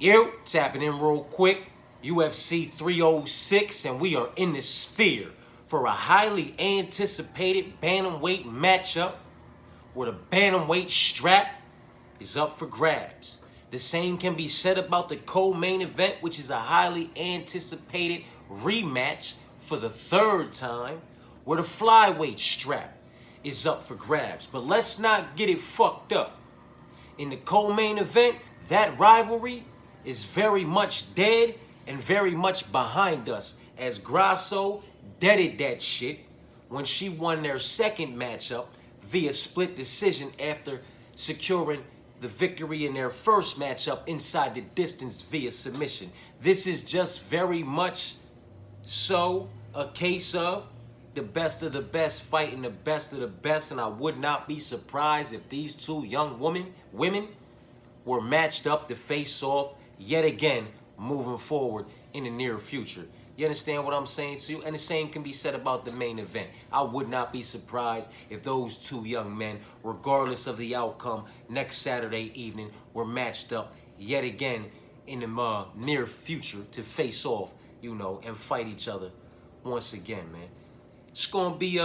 Yo, tapping in real quick. UFC 306, and we are in the sphere for a highly anticipated bantamweight matchup where the bantamweight strap is up for grabs. The same can be said about the co-main event, which is a highly anticipated rematch for the third time, where the flyweight strap is up for grabs. But let's not get it fucked up. In the co-main event, that rivalry is very much dead and very much behind us, as Grasso deaded that shit when she won their second matchup via split decision after securing the victory in their first matchup inside the distance via submission. This is just very much so a case of the best of the best fighting the best of the best, and I would not be surprised if these two young women were matched up to face off yet again moving forward in the near future. You understand what I'm saying to you? And the same can be said about the main event. I would not be surprised if those two young men, regardless of the outcome, next Saturday evening were matched up yet again in the near future to face off, you know, and fight each other once again, man. It's gonna be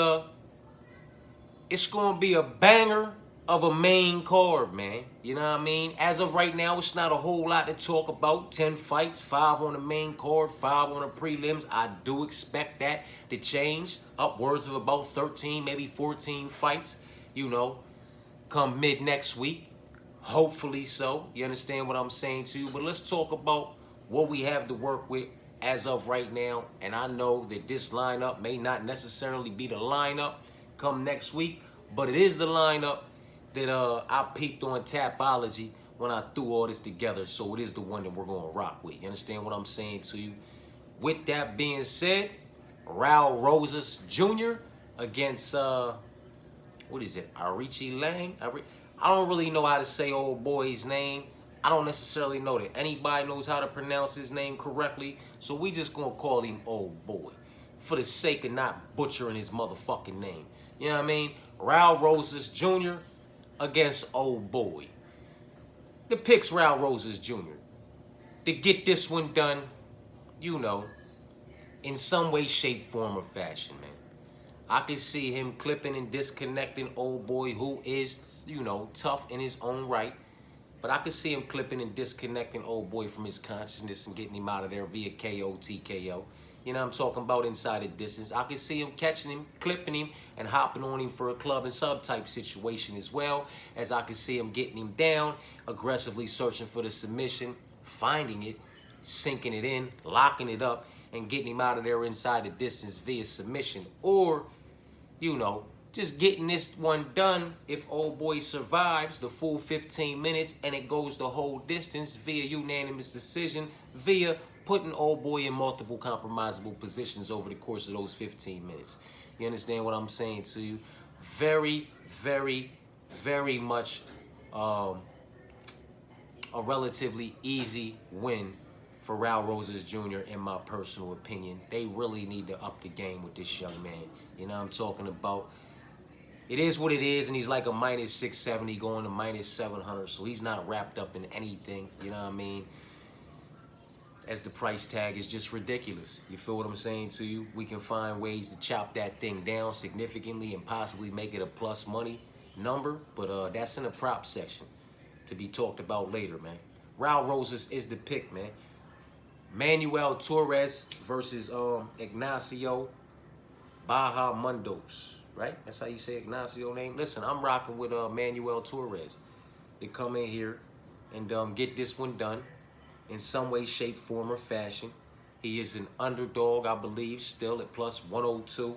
a banger of a main card, man. You know what I mean? As of right now, it's not a whole lot to talk about. 10 fights, 5 on the main card, 5 on the prelims. I do expect that to change. Upwards of about 13, maybe 14 fights, you know, come mid next week. Hopefully so. You understand what I'm saying to you? But let's talk about what we have to work with as of right now. And I know that this lineup may not necessarily be the lineup come next week, but it is the lineup that I peeped on Tapology when I threw all this together. So it is the one that we're going to rock with. You understand what I'm saying to you? With that being said, Raul Rosas Jr. against, what is it, Arichi Lang? I don't really know how to say old boy's name. I don't necessarily know that anybody knows how to pronounce his name correctly. So we just going to call him old boy for the sake of not butchering his motherfucking name. You know what I mean? Raul Rosas Jr. against old boy. The pick's Raul Rosas Jr. to get this one done, you know, in some way, shape, form, or fashion, man. I can see him clipping and disconnecting old boy, who is, you know, tough in his own right. But I could see him clipping and disconnecting old boy from his consciousness and getting him out of there via KO, TKO. You know what I'm talking about, inside the distance. I can see him catching him, clipping him, and hopping on him for a club and sub type situation, as well as I can see him getting him down, aggressively searching for the submission, finding it, sinking it in, locking it up, and getting him out of there inside the distance via submission. Or, you know, just getting this one done if old boy survives the full 15 minutes and it goes the whole distance via unanimous decision, via putting old boy in multiple compromisable positions over the course of those 15 minutes. You understand what I'm saying to you? Very, very, very much a relatively easy win for Raul Rosas Jr. in my personal opinion. They really need to up the game with this young man. You know what I'm talking about? It is what it is, and he's like a minus 670 going to minus 700, so he's not wrapped up in anything, you know what I mean? As the price tag is just ridiculous. You feel what I'm saying to you? We can find ways to chop that thing down significantly and possibly make it a plus money number, but that's in the prop section to be talked about later, man. Raul Rosas is the pick, man. Manuel Torres versus Ignacio Bahamundos, right? That's how you say Ignacio name. Listen, I'm rocking with Manuel Torres to come in here and get this one done in some way, shape, form, or fashion. He is an underdog, I believe, still at plus 102.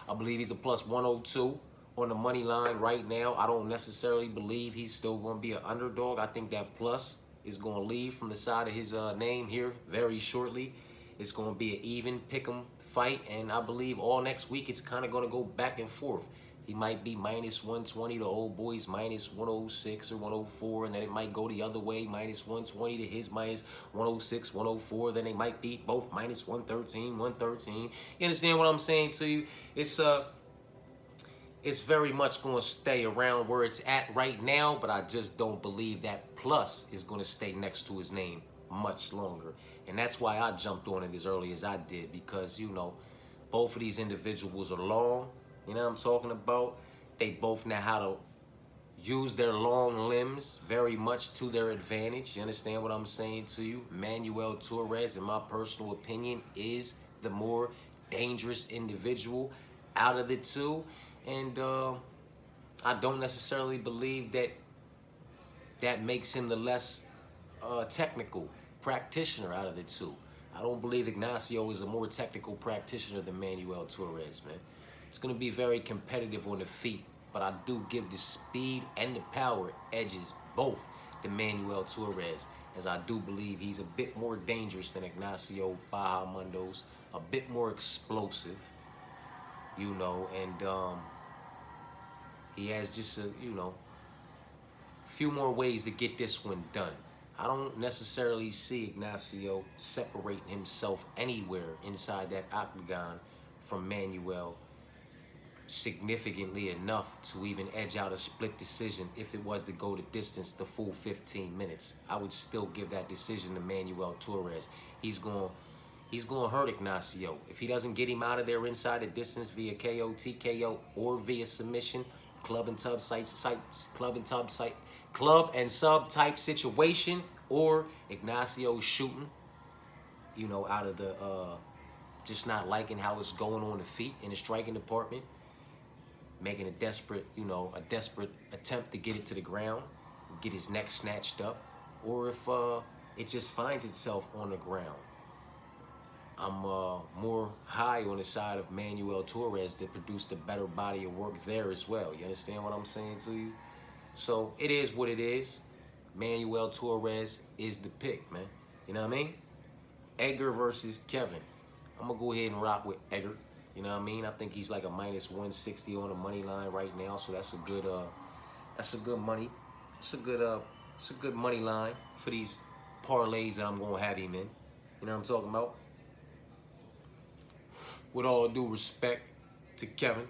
I believe he's a plus 102 on the money line right now. I don't necessarily believe he's still going to be an underdog. I think that plus is going to leave from the side of his name here very shortly. It's going to be an even pick'em fight, and I believe all next week it's kind of going to go back and forth. He might be minus 120 to old boys, minus 106 or 104, and then it might go the other way, minus 120 to his minus 106, 104. Then they might be both minus 113, 113. You understand what I'm saying to you? it's very much going to stay around where it's at right now, but I just don't believe that plus is going to stay next to his name much longer. And that's why I jumped on it as early as I did, because, you know, both of these individuals are long. You know what I'm talking about? They both know how to use their long limbs very much to their advantage. You understand what I'm saying to you? Manuel Torres, in my personal opinion, is the more dangerous individual out of the two. And I don't necessarily believe that that makes him the less technical practitioner out of the two. I don't believe Ignacio is a more technical practitioner than Manuel Torres, man. It's going to be very competitive on the feet, but I do give the speed and the power edges both to Manuel Torres, as I do believe he's a bit more dangerous than Ignacio Bahamondes, a bit more explosive, you know, and he has just a, you know, few more ways to get this one done. I don't necessarily see Ignacio separating himself anywhere inside that octagon from Manuel significantly enough to even edge out a split decision. If it was to go the distance, the full 15 minutes, I would still give that decision to Manuel Torres. He's going to hurt Ignacio. If he doesn't get him out of there inside the distance via KO, TKO, or via submission, club and sub type situation, or Ignacio shooting, you know, out of the just not liking how it's going on the feet in the striking department, making a desperate attempt to get it to the ground, get his neck snatched up, or if it just finds itself on the ground. I'm more high on the side of Manuel Torres that produced a better body of work there as well. You understand what I'm saying to you? So it is what it is. Manuel Torres is the pick, man. You know what I mean? Edgar versus Kevin. I'm going to go ahead and rock with Edgar. You know what I mean? I think he's like a minus 160 on the money line right now, so that's a good money. It's a good money line for these parlays that I'm going to have him in. You know what I'm talking about? With all due respect to Kevin,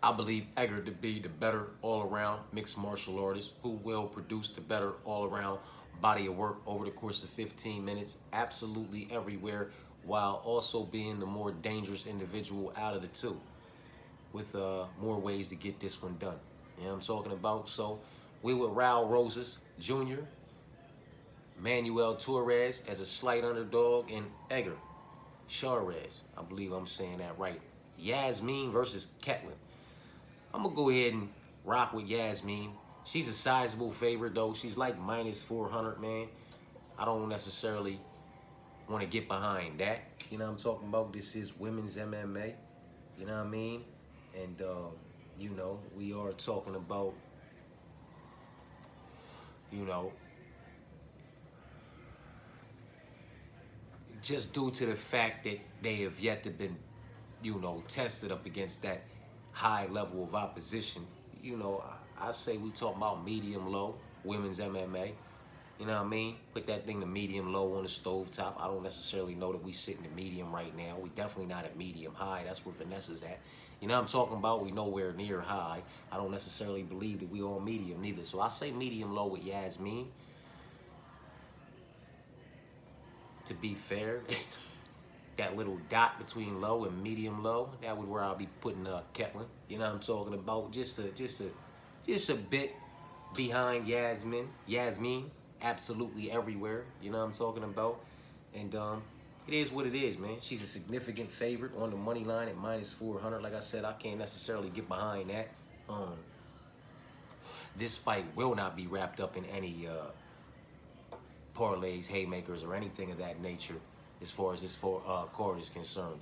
I believe Edgar to be the better all-around mixed martial artist who will produce the better all-around body of work over the course of 15 minutes, absolutely everywhere, while also being the more dangerous individual out of the two, with more ways to get this one done. You know what I'm talking about? So we with Raul Rosas Jr., Manuel Torres as a slight underdog, and Edgar Charez, I believe I'm saying that right. Yasmin versus Ketlin. I'm going to go ahead and rock with Yasmin. She's a sizable favorite, though. She's like minus 400, man. I don't necessarily want to get behind that. You know what I'm talking about? This is women's MMA. You know what I mean? And, you know, we are talking about, you know, just due to the fact that they have yet to been, you know, tested up against that high level of opposition. You know, I say we talk about medium-low women's MMA. You know what I mean? Put that thing to medium-low on the stovetop. I don't necessarily know that we sitting at medium right now. We definitely not at medium-high. That's where Vanessa's at. You know what I'm talking about? We nowhere near high. I don't necessarily believe that we on medium neither. So I say medium-low with Yasmin. To be fair, that little dot between low and medium low, that would where I'll be putting Ketlin. You know what I'm talking about? Just a bit behind Yasmin, absolutely everywhere. You know what I'm talking about? And it is what it is, man. She's a significant favorite on the money line at minus 400. Like I said, I can't necessarily get behind that. This fight will not be wrapped up in any parlays, haymakers, or anything of that nature as far as this card is concerned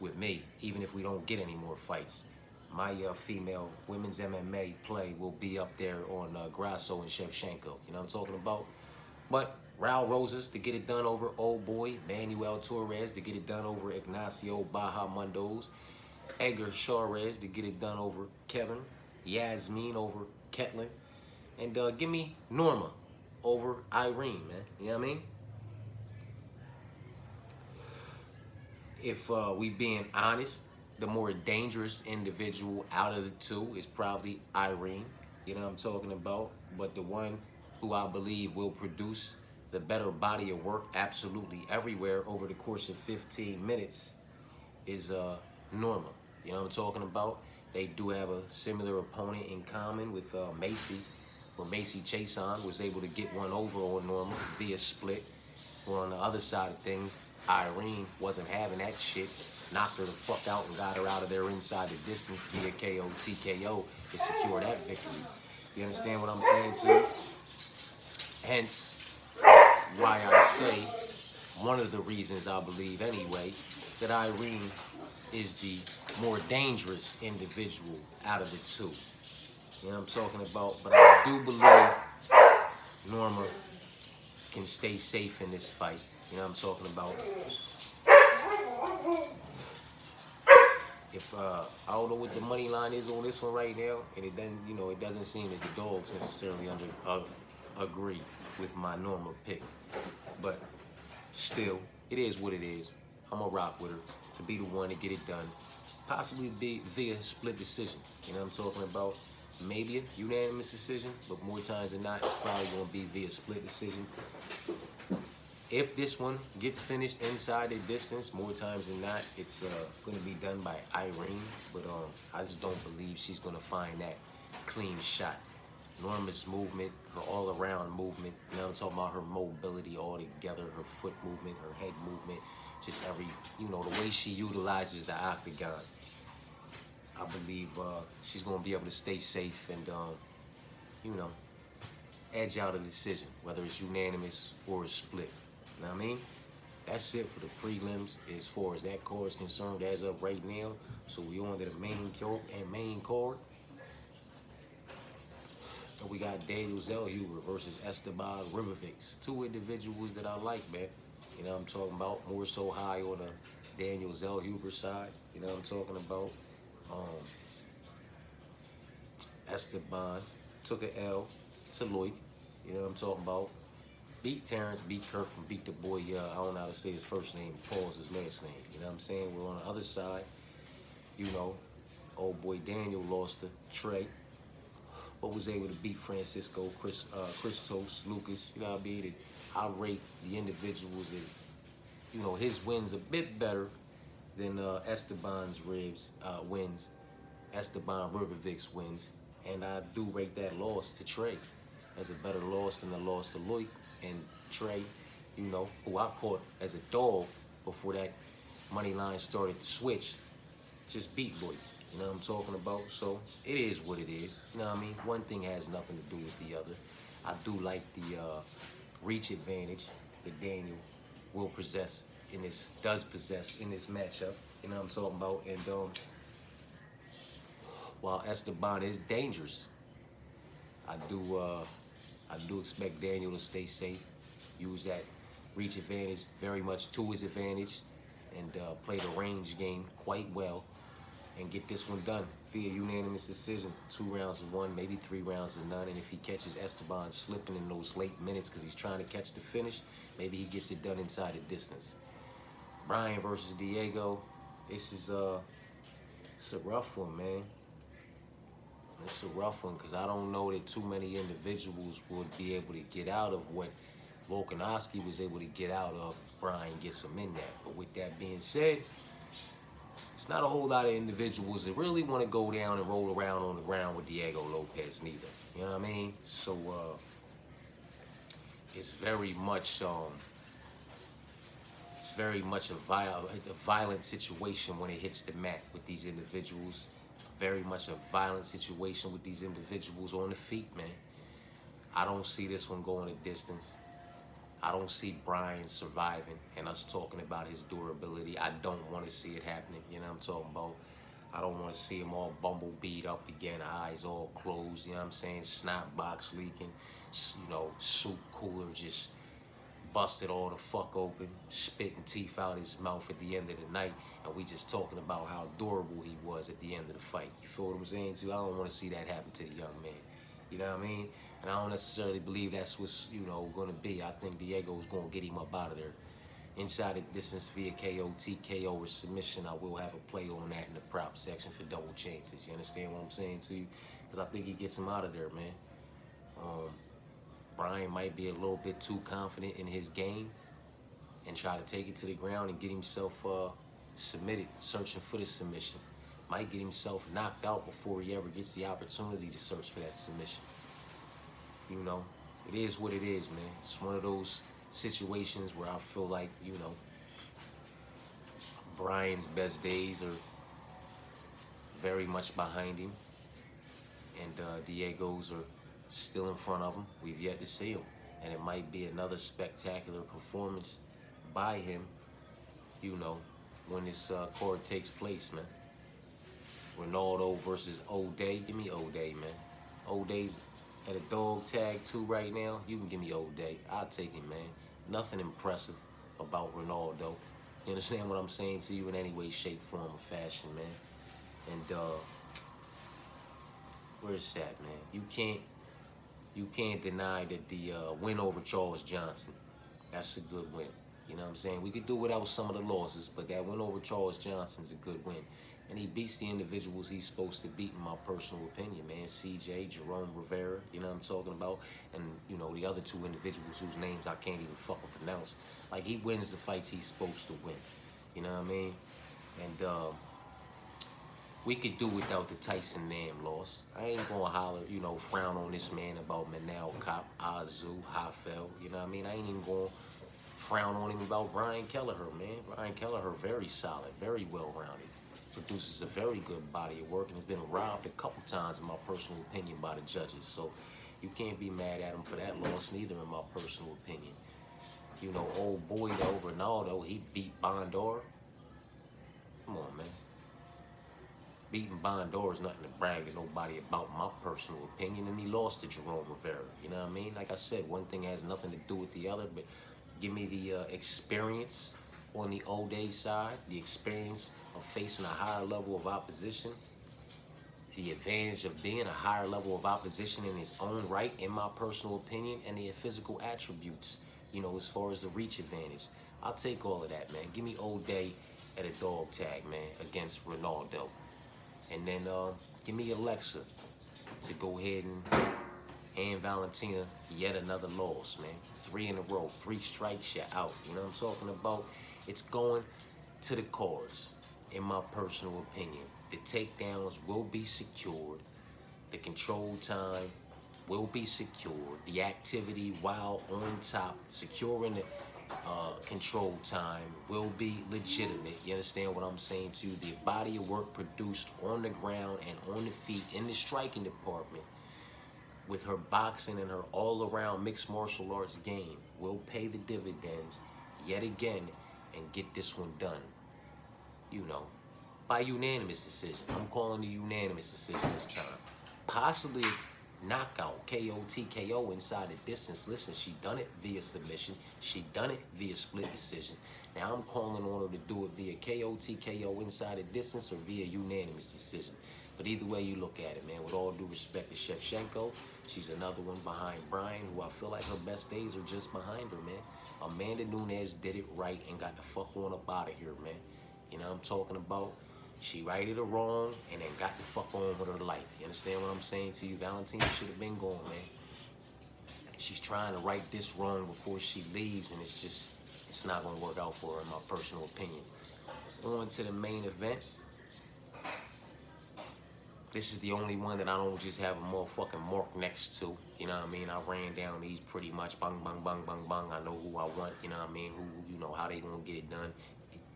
with me, even if we don't get any more fights. My female women's MMA play will be up there on Grasso and Shevchenko. You know what I'm talking about? But Raul Rosas to get it done over old boy Manuel Torres, to get it done over Ignacio Bahamondes, Edgar Charez to get it done over Kevin, Yasmin over Ketlin, and give me Norma over Irene, man. You know what I mean? If we being honest, the more dangerous individual out of the two is probably Irene. You know what I'm talking about? But the one who I believe will produce the better body of work absolutely everywhere over the course of 15 minutes is Norma. You know what I'm talking about? They do have a similar opponent in common with Macy, where Macy Chason was able to get one over on Norma via split. Where on the other side of things, Irene wasn't having that shit, knocked her the fuck out and got her out of there inside the distance via KO, TKO to secure that victory. You understand what I'm saying, too? Hence, why I say, one of the reasons I believe anyway, that Irene is the more dangerous individual out of the two. You know what I'm talking about? But I do believe Norma can stay safe in this fight. You know what I'm talking about? If I don't know what the money line is on this one right now, and it doesn't, you know, it doesn't seem that the dogs necessarily agree with my normal pick. But still, it is what it is. I'm gonna rock with her to be the one to get it done, possibly be via split decision. You know what I'm talking about? Maybe a unanimous decision, but more times than not, it's probably gonna be via split decision. If this one gets finished inside the distance, more times than not, it's going to be done by Irene. But I just don't believe she's going to find that clean shot. Norma's movement, her all-around movement, you know, I'm talking about her mobility all together, her foot movement, her head movement, just every, you know, the way she utilizes the octagon. I believe she's going to be able to stay safe and, you know, edge out a decision, whether it's unanimous or a split. You know what I mean? That's it for the prelims as far as that card is concerned as of right now. So we on to the main card. And we got Daniel Zellhuber versus Esteban Ribovics. Two individuals that I like, man. You know what I'm talking about? More so high on the Daniel Zellhuber side. You know what I'm talking about? Esteban took an L to Loic. You know what I'm talking about? Beat Terrence, beat Kirk, and beat the boy, I don't know how to say his first name, Paul's his last name. You know what I'm saying? We're on the other side. You know, old boy Daniel lost to Trey, but was able to beat Francisco, Christos, Lucas. You know what I mean? I rate the individuals that, you know, his wins a bit better than Esteban's wins, Esteban Ribovics wins. And I do rate that loss to Trey as a better loss than the loss to Loic. And Trey, you know, who I caught as a dog before that money line started to switch, just beat Loic. You know what I'm talking about? So it is what it is. You know what I mean? One thing has nothing to do with the other. I do like the reach advantage that Daniel will possess does possess in this matchup. You know what I'm talking about? And while Esteban is dangerous, I do expect Daniel to stay safe, use that reach advantage very much to his advantage, and play the range game quite well, and get this one done via unanimous decision. 2 rounds to 1, maybe 3 rounds to none. And if he catches Esteban slipping in those late minutes because he's trying to catch the finish, maybe he gets it done inside the distance. Brian versus Diego. This is it's a rough one, man. It's a rough one because I don't know that too many individuals would be able to get out of what Volkanovski was able to get out of if Brian gets him in that. But with that being said, it's not a whole lot of individuals that really want to go down and roll around on the ground with Diego Lopez neither. You know what I mean? So it's very much a violent situation when it hits the mat with these individuals. Very much a violent situation with these individuals on the feet, man. I don't see this one going a distance. I don't see Brian surviving and us talking about his durability. I don't want to see it happening. You know what I'm talking about? I don't want to see him all bumblebeat up again, eyes all closed, you know what I'm saying? Snot box leaking, you know, soup cooler just busted all the fuck open, spitting teeth out his mouth at the end of the night, and we just talking about how adorable he was at the end of the fight. You feel what I'm saying, too? I don't want to see that happen to the young man. You know what I mean? And I don't necessarily believe that's what's, you know, going to be. I think Diego's going to get him up out of there. inside the distance via KO, TKO, or submission. I will have a play on that in the prop section for double chances. You understand what I'm saying to you? Because I think he gets him out of there, man. Brian might be a little bit too confident in his game and try to take it to the ground and get himself submitted, searching for the submission. Might get himself knocked out before he ever gets the opportunity to search for that submission. You know, it is what it is, man. It's one of those situations where I feel like, you know, Brian's best days are very much behind him, and Diego's are still in front of him. We've yet to see him, and it might be another spectacular performance by him, you know, when this card takes place, man. Ronaldo versus O'Day. Give me O'Day, man. O'Day's at a dog tag 2 right now. You can give me O'Day. I'll take him, man. Nothing impressive about Ronaldo. You understand what I'm saying to you in any way, shape, form, or fashion, man? And where's that, man? You can't deny that the win over Charles Johnson, that's a good win. You know what I'm saying? We could do without some of the losses, but that win over Charles Johnson's a good win. And he beats the individuals he's supposed to beat, in my personal opinion, man. CJ, Jerome Rivera, you know what I'm talking about? And, you know, the other 2 individuals whose names I can't even fucking pronounce. Like, he wins the fights he's supposed to win. You know what I mean? And we could do without the Tyson Nam loss. I ain't gonna holler, you know, frown on this man about Manal, Cop, Azu, Hafel. You know what I mean? I ain't even gonna frown on him about Brian Kelleher, man. Brian Kelleher, very solid, very well-rounded. Produces a very good body of work and has been robbed a couple times, in my personal opinion, by the judges. So you can't be mad at him for that loss, neither, in my personal opinion. You know, old boy though, Ronaldo, he beat Bondor. Come on, man. Beating Bondor is nothing to brag to nobody about, my personal opinion, and he lost to Jerome Rivera. You know what I mean? Like I said, one thing has nothing to do with the other, but give me the experience on the O'Day side, the experience of facing a higher level of opposition, the advantage of being a higher level of opposition in his own right, in my personal opinion, and the physical attributes, you know, as far as the reach advantage. I'll take all of that, man. Give me O'Day at a dog tag, man, against Ronaldo. And then give me Alexa to go ahead and Valentina yet another loss, man. 3 in a row, 3 strikes, you're out. You know what I'm talking about? It's going to the cards, in my personal opinion. The takedowns will be secured. The control time will be secured. The activity while on top, securing the control time will be legitimate. You understand what I'm saying to you? The body of work produced on the ground and on the feet in the striking department with her boxing and her all-around mixed martial arts game will pay the dividends yet again and get this one done, you know, by unanimous decision. I'm calling the unanimous decision this time. Possibly knockout, KO, TKO inside the distance. Listen, she done it via submission. She done it via split decision. Now I'm calling on her to do it via KO, TKO inside the distance or via unanimous decision. But either way you look at it, man, with all due respect to Shevchenko, she's another one behind Brian, who I feel like her best days are just behind her, man. Amanda Nunes did it right and got the fuck on up out of here, man. You know what I'm talking about? She righted her wrong and then got the fuck on with her life. You understand what I'm saying to you? Valentina should have been gone, man. She's trying to right this wrong before she leaves, and it's not going to work out for her, in my personal opinion. On to the main event. This is the only one that I don't just have a motherfucking mark next to. You know what I mean? I ran down these pretty much, bang, bang, bang, bang, bang. I know who I want, you know what I mean? Who, you know, how they gonna get it done,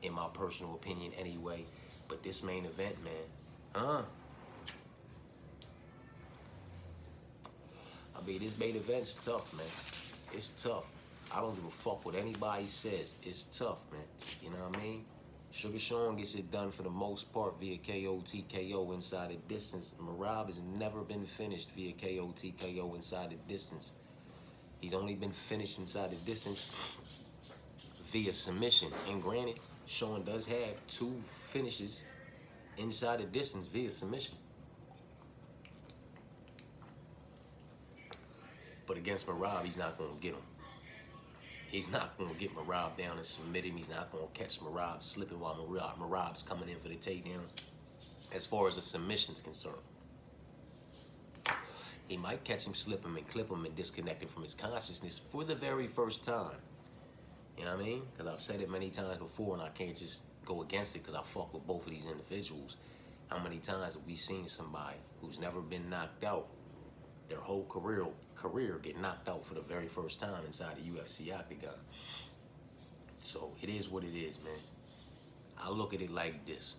in my personal opinion anyway. But this main event, man, I mean, this main event's tough, man. It's tough. I don't give a fuck what anybody says. It's tough, man. You know what I mean? Sugar Sean gets it done for the most part via KO, TKO inside the distance. Merab has never been finished via KO, TKO inside the distance. He's only been finished inside the distance via submission. And granted, Sean does have 2 finishes inside the distance via submission. But against Merab, he's not going to get him. He's not going to get Merab down and submit him. He's not going to catch Merab slipping while Merab's coming in for the takedown. As far as the submission's concerned, he might catch him, slip him, and clip him and disconnect him from his consciousness for the very first time. You know what I mean? Because I've said it many times before, and I can't just go against it because I fuck with both of these individuals. How many times have we seen somebody who's never been knocked out, their whole career get knocked out for the very first time inside the UFC octagon? So it is what it is, man. I look at it like this.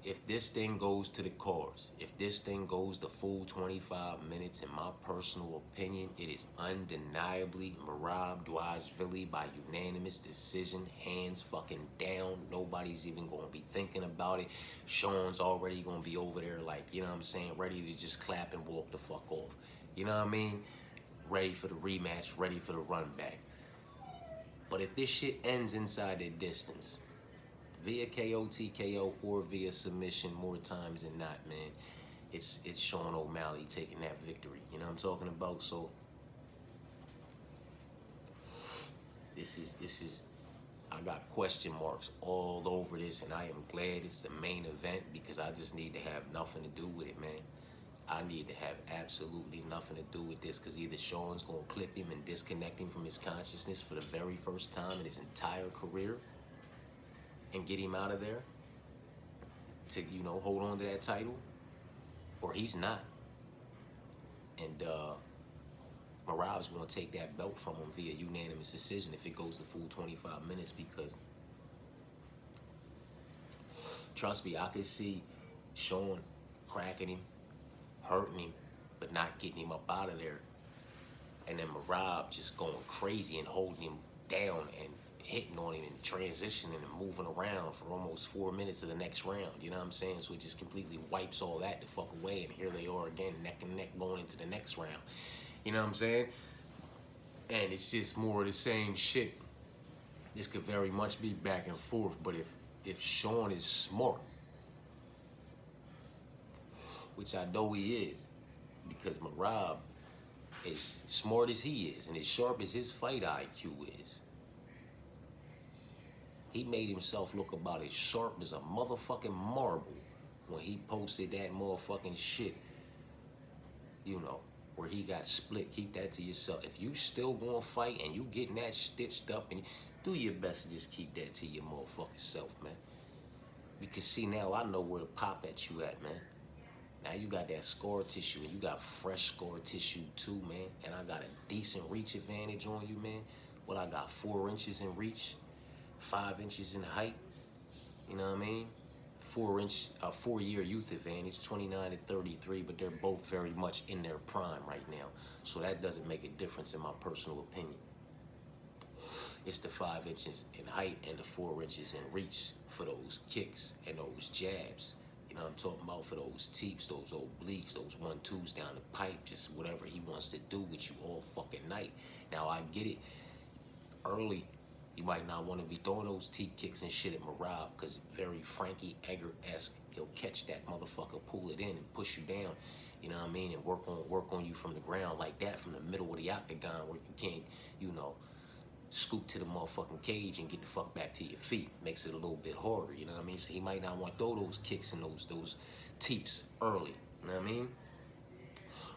If this thing goes to the cars, if this thing goes the full 25 minutes, in my personal opinion, it is undeniably Merab Dvalishvili by unanimous decision, hands fucking down. Nobody's even going to be thinking about it. Sean's already going to be over there like, you know what I'm saying, ready to just clap and walk the fuck off. You know what I mean? Ready for the rematch, ready for the run back. But if this shit ends inside the distance, via KO, TKO, or via submission, more times than not, man, it's Sean O'Malley taking that victory. You know what I'm talking about? So this is I got question marks all over this, and I am glad it's the main event because I just need to have nothing to do with it, man. I need to have absolutely nothing to do with this because either Sean's going to clip him and disconnect him from his consciousness for the very first time in his entire career and get him out of there to, you know, hold on to that title, or he's not. And Merab's going to take that belt from him via unanimous decision if it goes the full 25 minutes because, trust me, I could see Sean cracking him, hurting him, but not getting him up out of there. And then Merab just going crazy and holding him down and hitting on him and transitioning and moving around for almost 4 minutes of the next round. You know what I'm saying? So it just completely wipes all that the fuck away. And here they are again, neck and neck going into the next round. You know what I'm saying? And it's just more of the same shit. This could very much be back and forth. But if Sean is smart, which I know he is, because Merab, as smart as he is and as sharp as his fight IQ is, he made himself look about as sharp as a motherfucking marble when he posted that motherfucking shit, you know, where he got split. Keep that to yourself. If you still gonna fight and you getting that stitched up, and do your best to just keep that to your motherfucking self, man. Because see, now I know where to pop at you at, man. Now you got that scar tissue, and you got fresh scar tissue too, man. And I got a decent reach advantage on you, man. Well, I got 4 inches in reach, 5 inches in height. You know what I mean? 4-year youth advantage, 29 to 33, but they're both very much in their prime right now. So that doesn't make a difference in my personal opinion. It's the 5 inches in height and the 4 inches in reach for those kicks and those jabs. You know what I'm talking about? For those teeps, those obliques, those 1-2s down the pipe, just whatever he wants to do with you all fucking night. Now, I get it. Early, you might not want to be throwing those teep kicks and shit at Merab because very Frankie Edgar-esque. He'll catch that motherfucker, pull it in, and push you down. You know what I mean? And work on you from the ground like that, from the middle of the octagon where you can't, you know, scoop to the motherfucking cage and get the fuck back to your feet. Makes it a little bit harder, you know what I mean? So he might not want to throw those kicks and those teeps early, you know what I mean?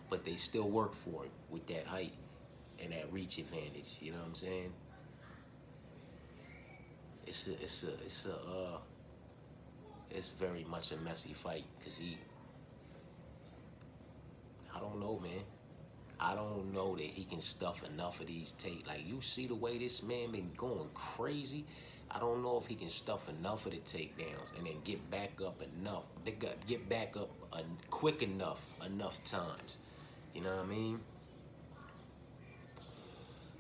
But they still work for him with that height and that reach advantage, you know what I'm saying? It's very much a messy fight because I don't know, man. I don't know that he can stuff enough of these like, you see the way this man been going crazy. I don't know if he can stuff enough of the takedowns and then get back up enough. Get back up quick enough times. You know what I mean?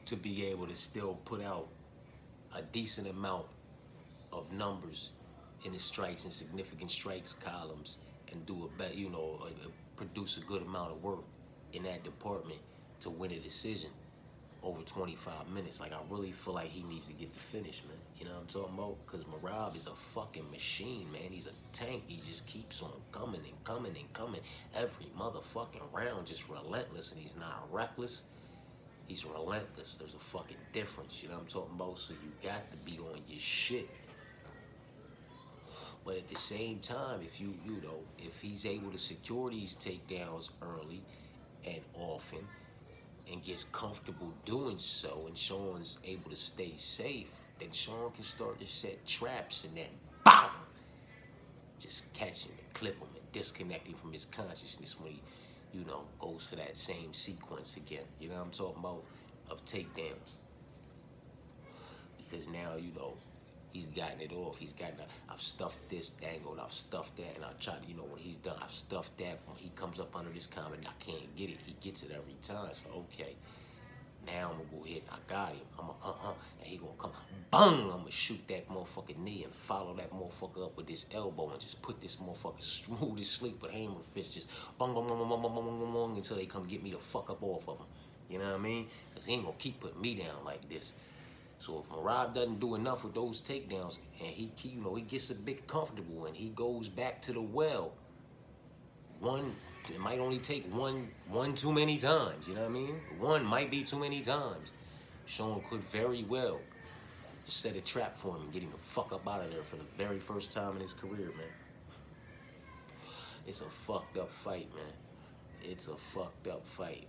To be able to still put out a decent amount of numbers in the strikes and significant strikes columns and do a bet, you know, produce a good amount of work in that department to win a decision over 25 minutes. Like, I really feel like he needs to get the finish, man. You know what I'm talking about? Because Merab is a fucking machine, man. He's a tank. He just keeps on coming and coming and coming every motherfucking round, just relentless, and he's not reckless. He's relentless. There's a fucking difference, you know what I'm talking about? So you got to be on your shit. But at the same time, if if he's able to secure these takedowns early and often and gets comfortable doing so, and Sean's able to stay safe, then Sean can start to set traps and then BOW! Just catch him and clip him and disconnect him from his consciousness when he, goes for that same sequence again. You know what I'm talking about? Of takedowns. Because now, he's gotten it off. He's gotten, I've stuffed this angle, and I've stuffed that, and I try to, when he's done, I've stuffed that. When he comes up under this comment, I can't get it. He gets it every time. So, okay, now I'm gonna go ahead and I got him. I'm gonna, and he gonna come, boom, I'm gonna shoot that motherfucking knee and follow that motherfucker up with this elbow and just put this motherfucker smooth as sleep with hammer fist, just bung, bung, bung, bung, bung, bung, bung, bung, bung, until they come get me the fuck up off of him. You know what I mean? Because he ain't gonna keep putting me down like this. So if Merab doesn't do enough with those takedowns and he gets a bit comfortable and he goes back to the well, it might only take one too many times, you know what I mean? One might be too many times. Sean could very well set a trap for him and get him the fuck up out of there for the very first time in his career, man. It's a fucked up fight, man. It's a fucked up fight.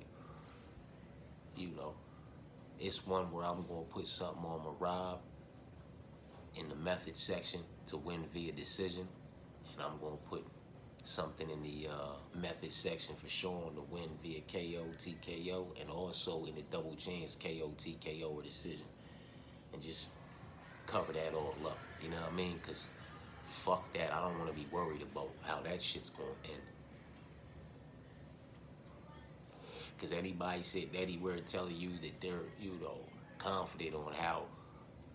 It's one where I'm going to put something on Merab in the method section to win via decision. And I'm going to put something in the method section for Sean to win via KO, TKO, and also in the double chance KO, TKO, or decision. And just cover that all up, you know what I mean? Because fuck that. I don't want to be worried about how that shit's going to end. Because anybody sitting anywhere telling you that they're, confident on how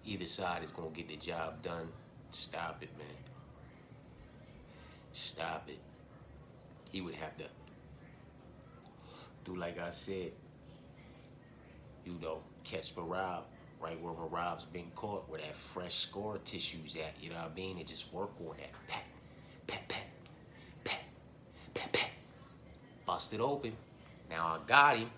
either side is going to get the job done, stop it, man. Stop it. He would have to do like I said, catch Merab right where Merab's been caught, where that fresh scar tissue's at, you know what I mean? And just work on that. Pat, pat, pat, pat, pat, pat. Bust it open. Now I got him.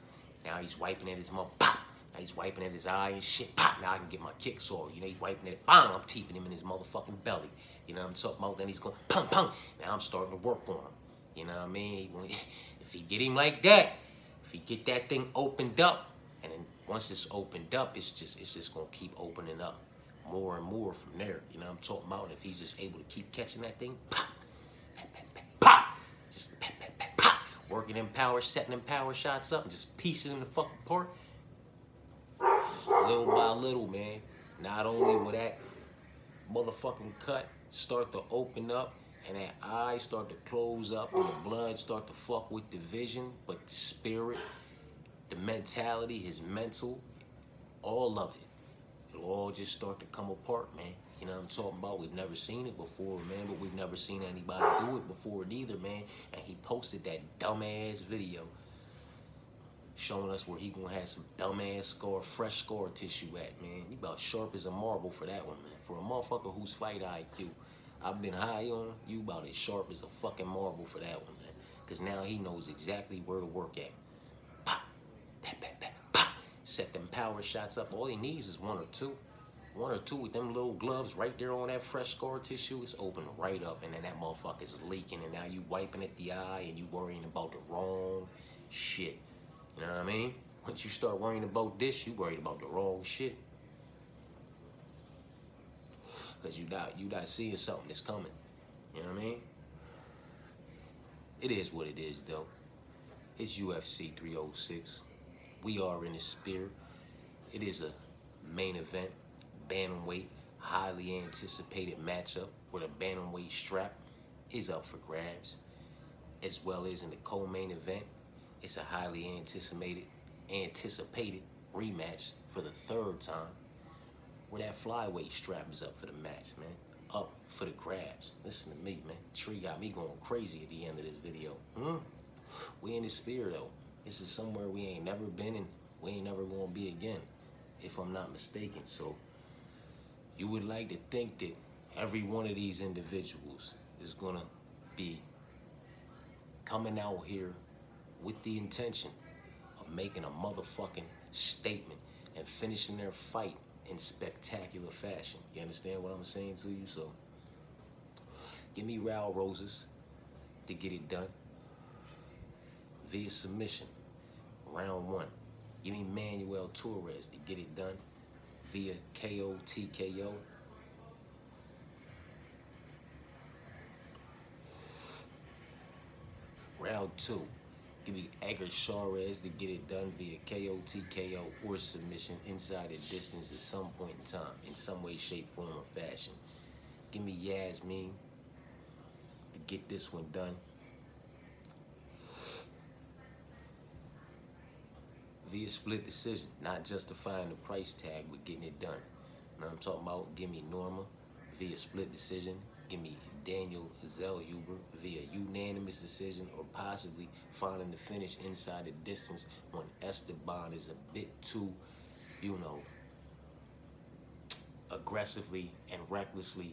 Now he's wiping at his mouth. Pop. Now he's wiping at his eye and shit. Pop. Now I can get my kicks off. He's wiping at it. Bang. I'm teeping him in his motherfucking belly. You know what I'm talking about? Then he's going, pung, pung. Now I'm starting to work on him. You know what I mean? If he get him like that, if he get that thing opened up, and then once it's opened up, it's just going to keep opening up more and more from there. You know what I'm talking about? And if he's just able to keep catching that thing, pop, pop, pop, pop, pop. Just pop, pop, pop, pop. Working them power, setting them power shots up, and just piecing them the fuck apart. Little by little, man. Not only will that motherfucking cut start to open up, and that eye start to close up, and the blood start to fuck with the vision, but the spirit, the mentality, his mental, all of it, it'll all just start to come apart, man. You know what I'm talking about? We've never seen it before, man, but we've never seen anybody do it before either, man. And he posted that dumbass video showing us where he gonna have some dumbass scar, fresh scar tissue at, man. You about sharp as a marble for that one, man. For a motherfucker who's fight IQ, I've been high on, you about as sharp as a fucking marble for that one, man. Because now he knows exactly where to work at. Pop, pop, pop, pop, pop. Set them power shots up. All he needs is one or two. One or two with them little gloves right there on that fresh scar tissue. It's open right up, and then that motherfucker's leaking, and now you wiping at the eye, and you worrying about the wrong shit. You know what I mean? Once you start worrying about this, you worried about the wrong shit. Because you not seeing something that's coming. You know what I mean? It is what it is, though. It's UFC 306. We are in the Sphere. It is a main event, bantamweight, highly anticipated matchup where the bantamweight strap is up for grabs, as well as in the co-main event. It's a highly anticipated rematch for the third time, where that flyweight strap is up for the match, man. Up for the grabs. Listen to me, man. Tree got me going crazy at the end of this video. We in the Sphere, though. This is somewhere we ain't never been, and we ain't never gonna be again, if I'm not mistaken. So you would like to think that every one of these individuals is gonna be coming out here with the intention of of making a motherfucking statement and finishing their fight in spectacular fashion. You understand what I'm saying to you? So, give me Raul Rosas to get it done via submission, round 1. Give me Manuel Torres to get it done via KO, TKO. Round 2. Give me Edgar Chairez to get it done via KO, TKO, or submission inside the distance at some point in time, in some way, shape, form, or fashion. Give me Yasmin to get this one done via split decision, not justifying the price tag, but getting it done. You know what I'm talking about? Give me Norma via split decision. Give me Daniel Zellhuber via unanimous decision, or possibly finding the finish inside the distance when Esteban is a bit too, aggressively and recklessly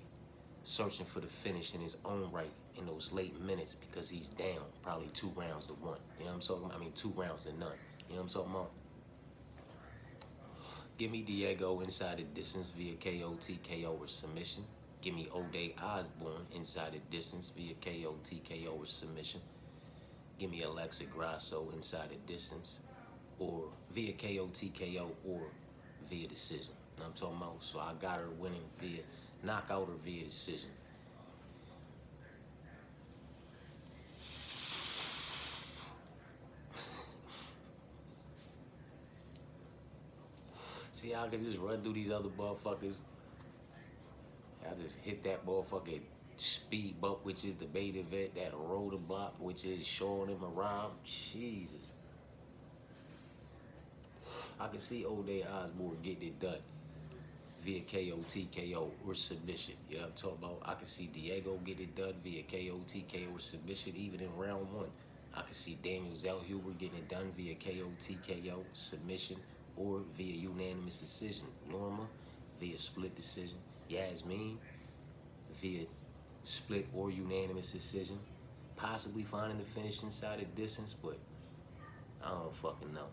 searching for the finish in his own right in those late minutes because he's down probably 2 rounds to 1. You know what I'm talking about? I mean, 2 rounds to none. You know what I'm talking about? Give me Diego inside the distance via KO, TKO, or submission. Give me O'Day Osborne inside the distance via KO, TKO, or submission. Give me Alexa Grasso inside the distance, or via KO, TKO, or via decision. You know what I'm talking about? So I got her winning via knockout or via decision. See how I can just run through these other motherfuckers? I just hit that motherfucking speed bump, which is the main event, that roller block, which is showing him around. Jesus. I can see O'Day Osborne getting it done via KO, TKO, or submission. You know what I'm talking about? I can see Diego get it done via KO, TKO, or submission, even in round 1. I can see Daniel Zellhuber getting it done via KO, TKO, submission, or via unanimous decision. Norma via split decision. Yasmin via split or unanimous decision. Possibly finding the finish inside the distance, but I don't fucking know.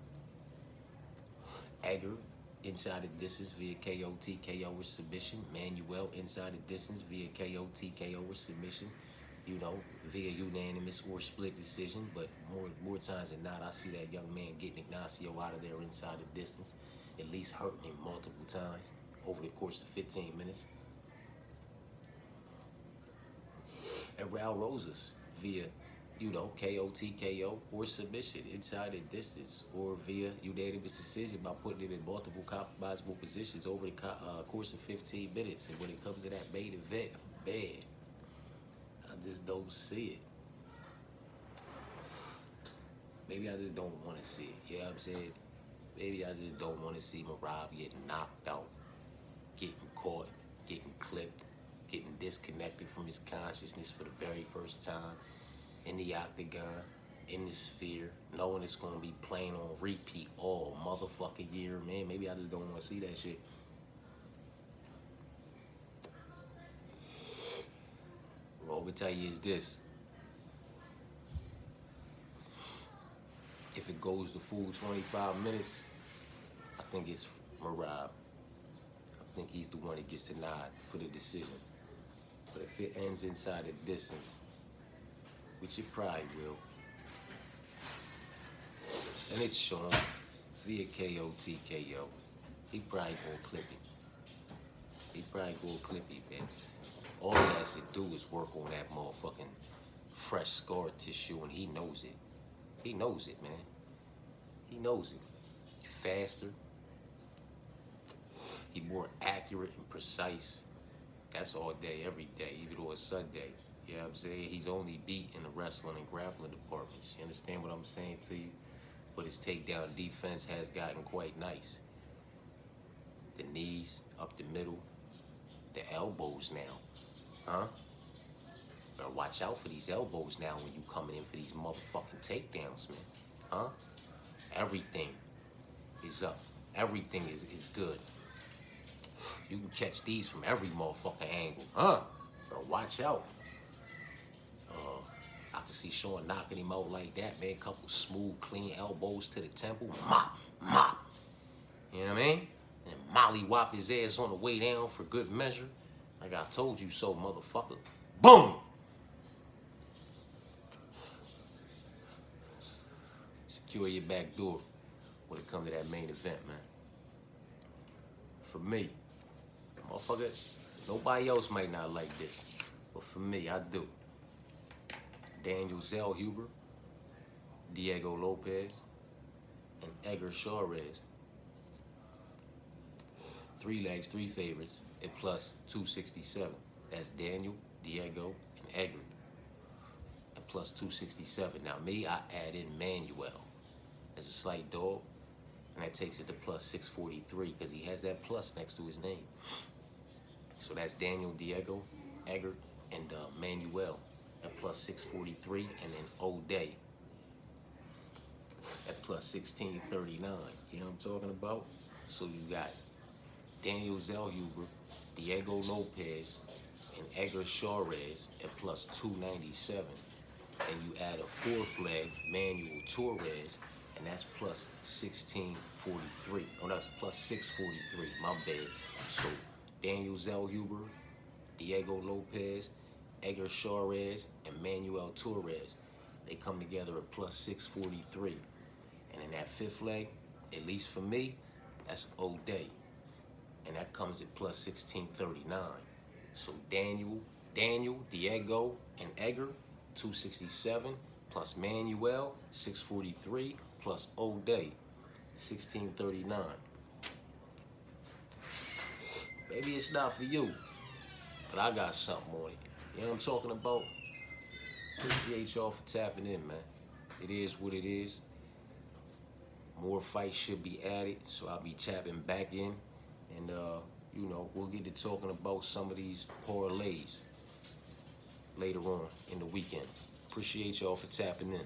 Edgar inside the distance via KO, TKO, or submission. Manuel inside the distance via KO, TKO, or submission. Via unanimous or split decision. But more times than not, I see that young man getting Ignacio out of there inside the distance, at least hurting him multiple times over the course of 15 minutes. And Raul Rosas via, KO, TKO, or submission inside the distance, or via unanimous decision by putting him in multiple compromisable positions over the course of 15 minutes. And when it comes to that main event, man, I just don't see it. Maybe I just don't want to see it. You know what I'm saying? Maybe I just don't want to see Merab getting knocked out, getting caught, getting clipped, getting disconnected from his consciousness for the very first time in the octagon, in the sphere, knowing it's going to be playing on repeat all motherfucking year, man. Maybe I just don't want to see that shit. What I'm going to tell you is this. If it goes the full 25 minutes, I think it's Merab. I think he's the one that gets the nod for the decision. But if it ends inside the distance, which it probably will, and it's shown via KO, TKO, he probably gonna clip it. Man. All he has to do is work on that motherfucking fresh scar tissue, and he knows it. He knows it, man. He knows it. He's faster. He's more accurate and precise. That's all day, every day, even though it's Sunday. You know what I'm saying? He's only beat in the wrestling and grappling departments. You understand what I'm saying to you? But his takedown defense has gotten quite nice. The knees, up the middle, the elbows now. Huh? Better watch out for these elbows now when you coming in for these motherfucking takedowns, man. Huh? Everything is up. Everything is good. You can catch these from every motherfucking angle. Huh? Better watch out. I to see Sean knocking him out like that, man. Couple smooth, clean elbows to the temple. Mop, mop. You know what I mean? And Molly whop his ass on the way down for good measure. Like I told you so, motherfucker. Boom! Secure your back door when it comes to that main event, man. For me, motherfucker, nobody else might not like this. But for me, I do. Daniel Zellhuber, Diego Lopez, and Edgar Chairez. 3 legs, 3 favorites at plus 267. That's Daniel, Diego, and Edgar at plus 267. Now me, I add in Manuel as a slight dog, and that takes it to plus 643 because he has that plus next to his name. So that's Daniel, Diego, Edgar, and Manuel at plus 643, and then O'Day at plus 1639. You know what I'm talking about? So you got Daniel Zellhuber, Diego Lopez, and Edgar Chairez at plus 297. And you add a 4th leg, Manuel Torres, and that's plus 1643. Oh, that's plus 643, my bad. So Daniel Zellhuber, Diego Lopez, Edgar Chairez, and Manuel Torres, they come together at plus 643. And in that 5th leg, at least for me, that's O'Day. And that comes at plus 1639. So Daniel, Diego, and Edgar, 267, plus Manuel, 643, plus O'Day, 1639. Maybe it's not for you, but I got something on it. You know what I'm talking about? Appreciate y'all for tapping in, man. It is what it is. More fights should be added, so I'll be tapping back in. And, you know, we'll get to talking about some of these parlays later on in the weekend. Appreciate y'all for tapping in.